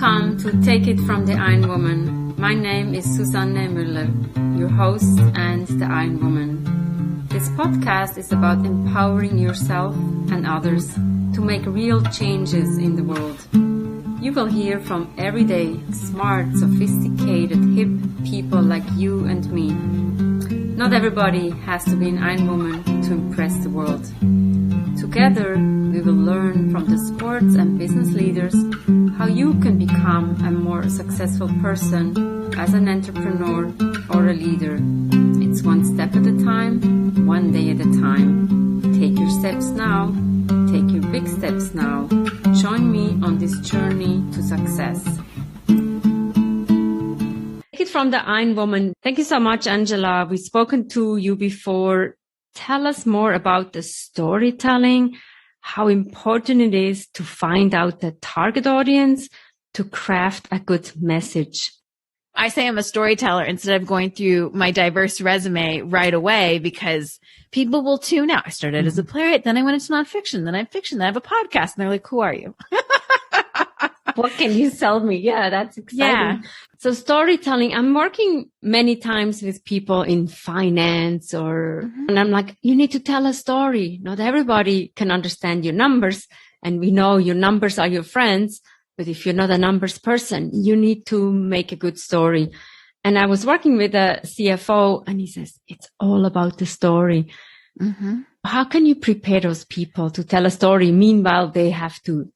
Welcome to Take It from the Ironwoman. My name is Susanne Müller, your host and the Ironwoman. This podcast is about empowering yourself and others to make real changes in the world. You will hear from everyday, smart, sophisticated, hip people like you and me. Not everybody has to be an Ironwoman to impress the world. Together, we will learn from the sports and business leaders how you can become a more successful person as an entrepreneur or a leader. It's one step at a time, one day at a time. Take your steps now. Take your big steps now. Join me on this journey to success. Take it from the Ironwoman. Thank you so much, Angela. We've spoken to you before. Tell us more about the storytelling, how important it is to find out the target audience to craft a good message. I say I'm a storyteller instead of going through my diverse resume right away because people will tune out. I started as a playwright, then I went into nonfiction, then I'm fiction, then I have a podcast, and they're like, who are you? What can you sell me? Yeah, that's exciting. Yeah. So storytelling, I'm working many times with people in finance and I'm like, you need to tell a story. Not everybody can understand your numbers, and we know your numbers are your friends. But if you're not a numbers person, you need to make a good story. And I was working with a CFO and he says, it's all about the story. Mm-hmm. How can you prepare those people to tell a story? Meanwhile, they have to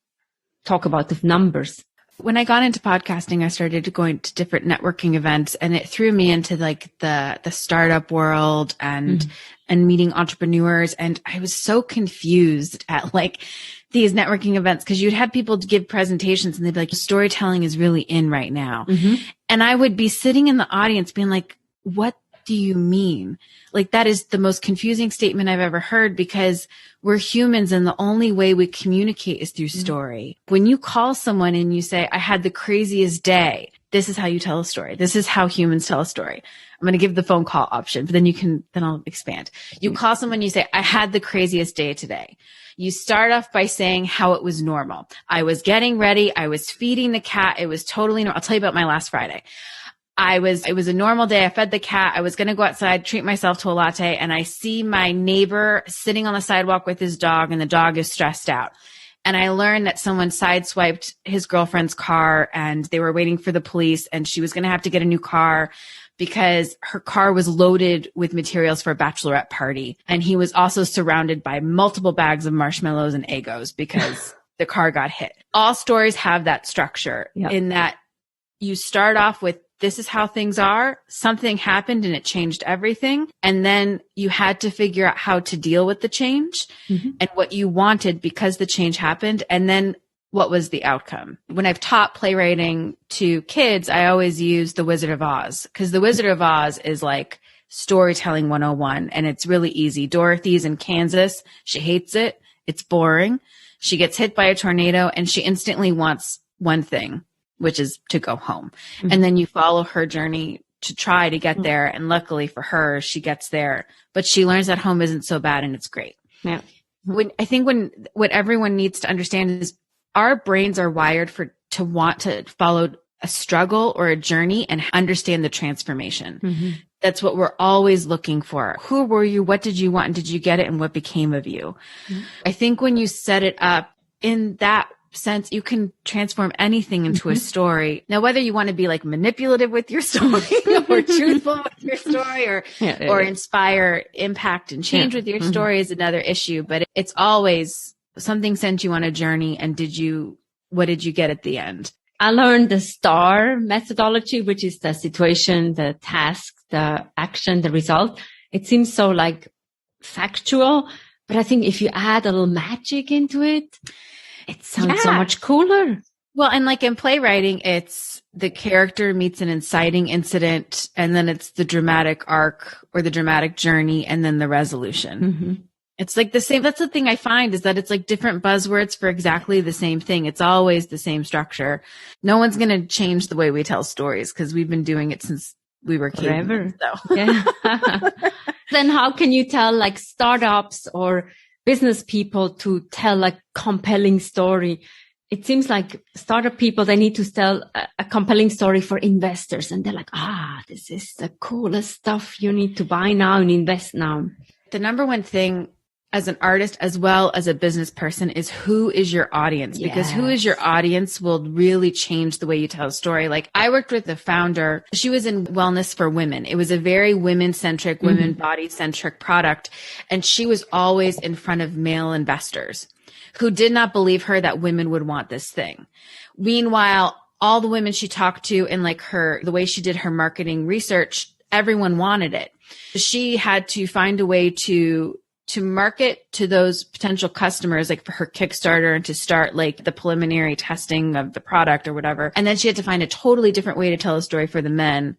talk about the numbers. When I got into podcasting, I started going to different networking events, and it threw me into like the startup world and meeting entrepreneurs. And I was so confused at like these networking events because you'd have people give presentations and they'd be like, storytelling is really in right now. Mm-hmm. And I would be sitting in the audience being like, what do you mean? Like, that is the most confusing statement I've ever heard, because we're humans and the only way we communicate is through story. When you call someone and you say, I had the craziest day, this is how you tell a story. This is how humans tell a story. I'm going to give the phone call option, but then I'll expand. You call someone, you say, I had the craziest day today. You start off by saying how it was normal. I was getting ready. I was feeding the cat. It was totally normal. I'll tell you about my last Friday. It was a normal day. I fed the cat. I was going to go outside, treat myself to a latte, and I see my neighbor sitting on the sidewalk with his dog, and the dog is stressed out. And I learned that someone sideswiped his girlfriend's car and they were waiting for the police, and she was going to have to get a new car because her car was loaded with materials for a bachelorette party. And he was also surrounded by multiple bags of marshmallows and Eggos because the car got hit. All stories have that structure in that you start off with, this is how things are. Something happened and it changed everything. And then you had to figure out how to deal with the change and what you wanted because the change happened. And then what was the outcome? When I've taught playwriting to kids, I always use The Wizard of Oz, because The Wizard of Oz is like storytelling 101, and it's really easy. Dorothy's in Kansas. She hates it. It's boring. She gets hit by a tornado and she instantly wants one thing, which is to go home. Mm-hmm. And then you follow her journey to try to get there. And luckily for her, she gets there, but she learns that home isn't so bad and it's great. Yeah. What everyone needs to understand is our brains are wired to want to follow a struggle or a journey and understand the transformation. Mm-hmm. That's what we're always looking for. Who were you? What did you want? And did you get it? And what became of you? Mm-hmm. I think when you set it up in that sense, you can transform anything into a story. Now, whether you want to be like manipulative with your story or truthful with your story or inspire impact and change with your story is another issue, but it's always something sent you on a journey. And what did you get at the end? I learned the STAR methodology, which is the situation, the task, the action, the result. It seems so like factual, but I think if you add a little magic into it, it sounds so much cooler. Well, and like in playwriting, it's the character meets an inciting incident, and then it's the dramatic arc or the dramatic journey, and then the resolution. Mm-hmm. It's like the same. That's the thing I find, is that it's like different buzzwords for exactly the same thing. It's always the same structure. No one's going to change the way we tell stories because we've been doing it since we were kids. Forever. So. Yeah. Then how can you tell like startups or business people to tell a compelling story? it seems like startup people, they need to tell a compelling story for investors. And they're like, this is the coolest stuff. You need to buy now and invest now. The number one thing as an artist as well as a business person is who is your audience? Because who is your audience will really change the way you tell a story. Like I worked with the founder. She was in wellness for women. It was a very women-centric, women body-centric product. And she was always in front of male investors who did not believe her that women would want this thing. Meanwhile, all the women she talked to and like the way she did her marketing research, everyone wanted it. She had to find a way to market to those potential customers, like for her Kickstarter and to start like the preliminary testing of the product or whatever. And then she had to find a totally different way to tell a story for the men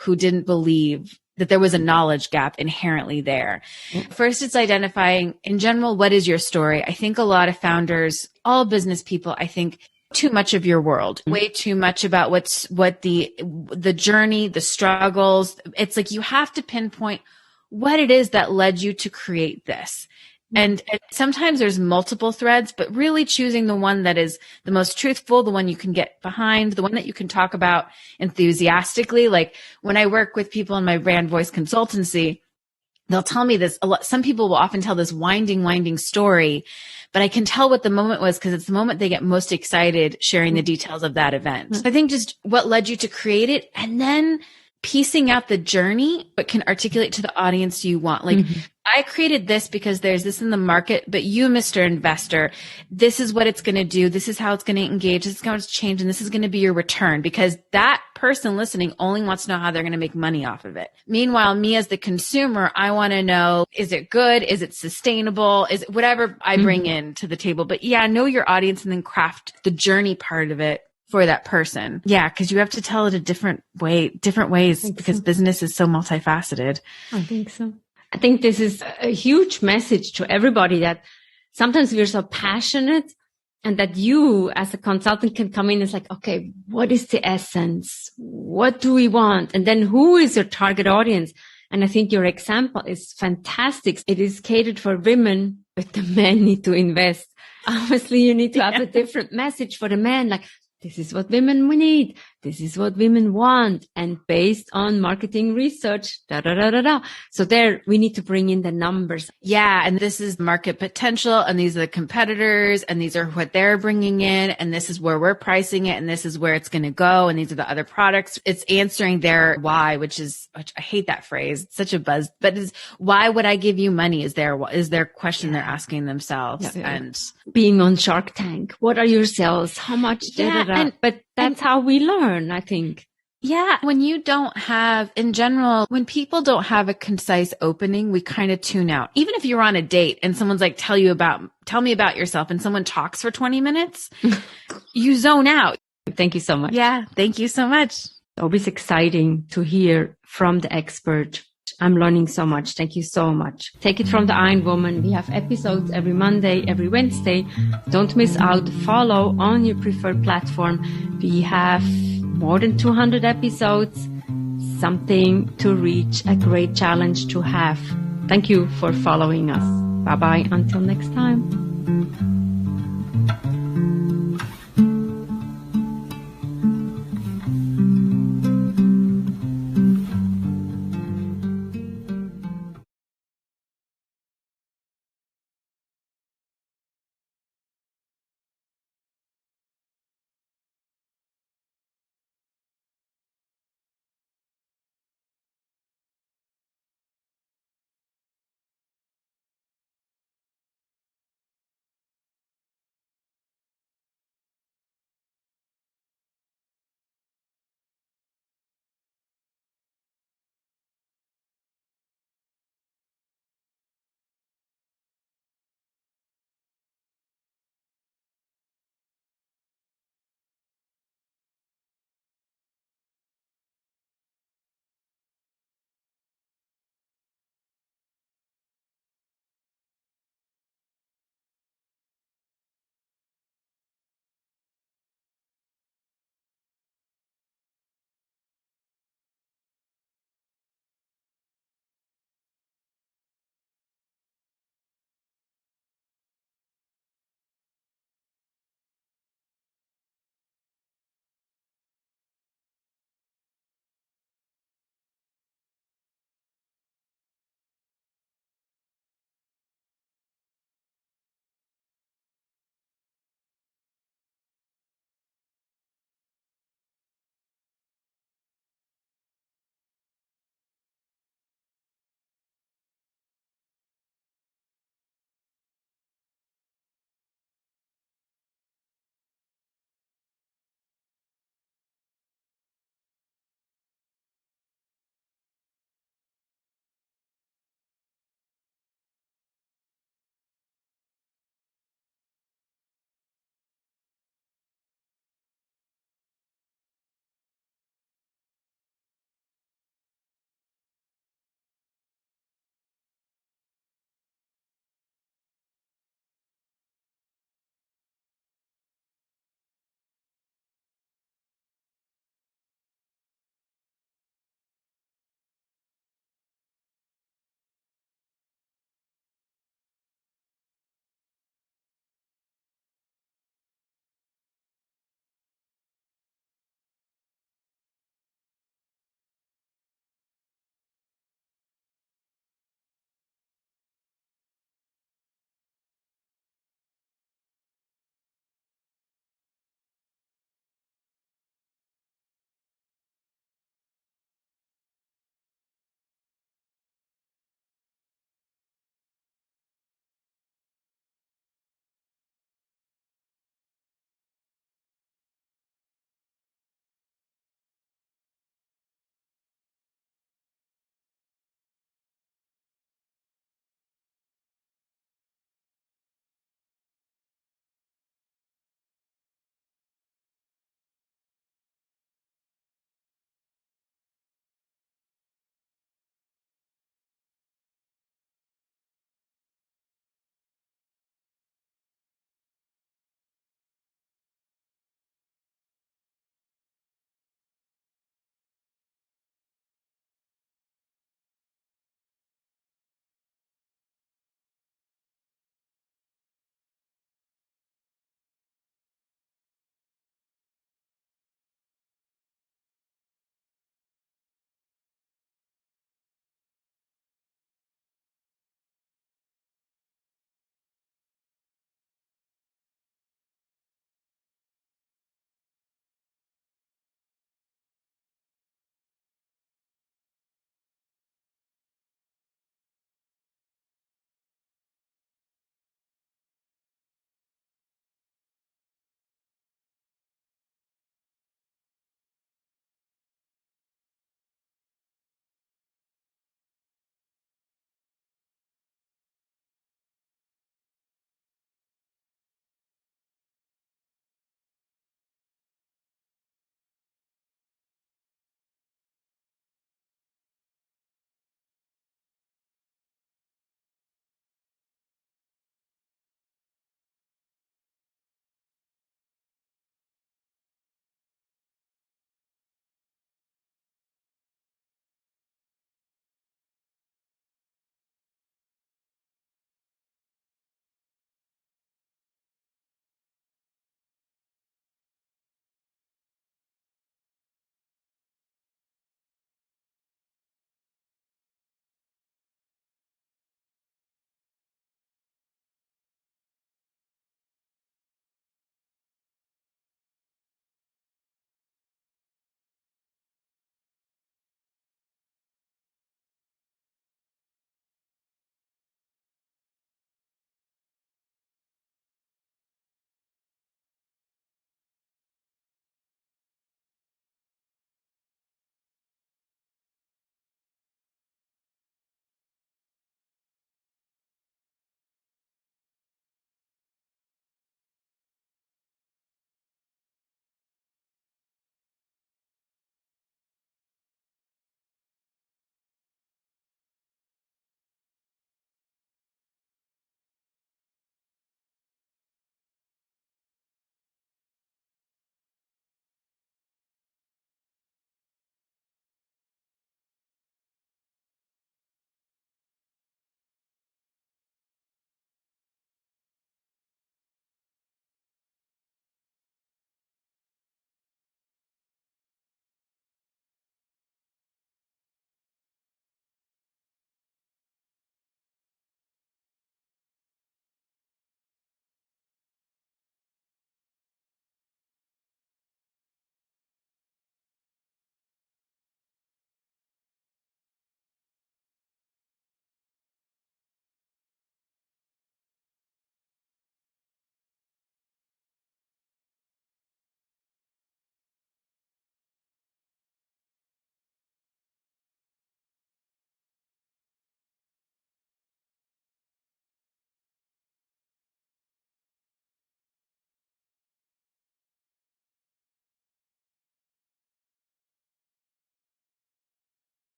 who didn't believe that there was a knowledge gap inherently there. First, it's identifying in general, what is your story? I think a lot of founders, all business people, I think too much of your world, way too much about what the journey, the struggles. It's like you have to pinpoint what it is that led you to create this. And sometimes there's multiple threads, but really choosing the one that is the most truthful, the one you can get behind, the one that you can talk about enthusiastically. Like when I work with people in my brand voice consultancy, they'll tell me this a lot. Some people will often tell this winding story, but I can tell what the moment was because it's the moment they get most excited sharing the details of that event. So I think just what led you to create it and then piecing out the journey, but can articulate to the audience you want. Like, I created this because there's this in the market, but you, Mr. Investor, this is what it's going to do. This is how it's going to engage. This is how it's change. And this is going to be your return because that person listening only wants to know how they're going to make money off of it. Meanwhile, me as the consumer, I want to know, is it good? Is it sustainable? Is it whatever I bring in to the table? But yeah, know your audience and then craft the journey part of it for that person. Yeah, because you have to tell it different ways because business is so multifaceted. I think so. I think this is a huge message to everybody that sometimes we're so passionate and that you as a consultant can come in and it's like, okay, what is the essence? What do we want? And then who is your target audience? And I think your example is fantastic. It is catered for women, but the men need to invest. Obviously, you need to have a different message for the men, like, this is what women we need. This is what women want. And based on marketing research, So there, we need to bring in the numbers. Yeah. And this is market potential. And these are the competitors. And these are what they're bringing in. And this is where we're pricing it. And this is where it's going to go. And these are the other products. It's answering their why, which I hate that phrase. It's such a buzz, but is why would I give you money is their question they're asking themselves. Yeah. And being on Shark Tank, what are your sales? How much? But that's how we learn, I think. Yeah. When you don't have, in general, when people don't have a concise opening, we kind of tune out. Even if you're on a date and someone's like, tell me about yourself and someone talks for 20 minutes, you zone out. Thank you so much. Yeah. Thank you so much. Always exciting to hear from the expert. I'm learning so much. Thank you so much. Take it from the Ironwoman. We have episodes every Monday, every Wednesday. Don't miss out. Follow on your preferred platform. We have more than 200 episodes. Something to reach, a great challenge to have. Thank you for following us. Bye-bye. Until next time.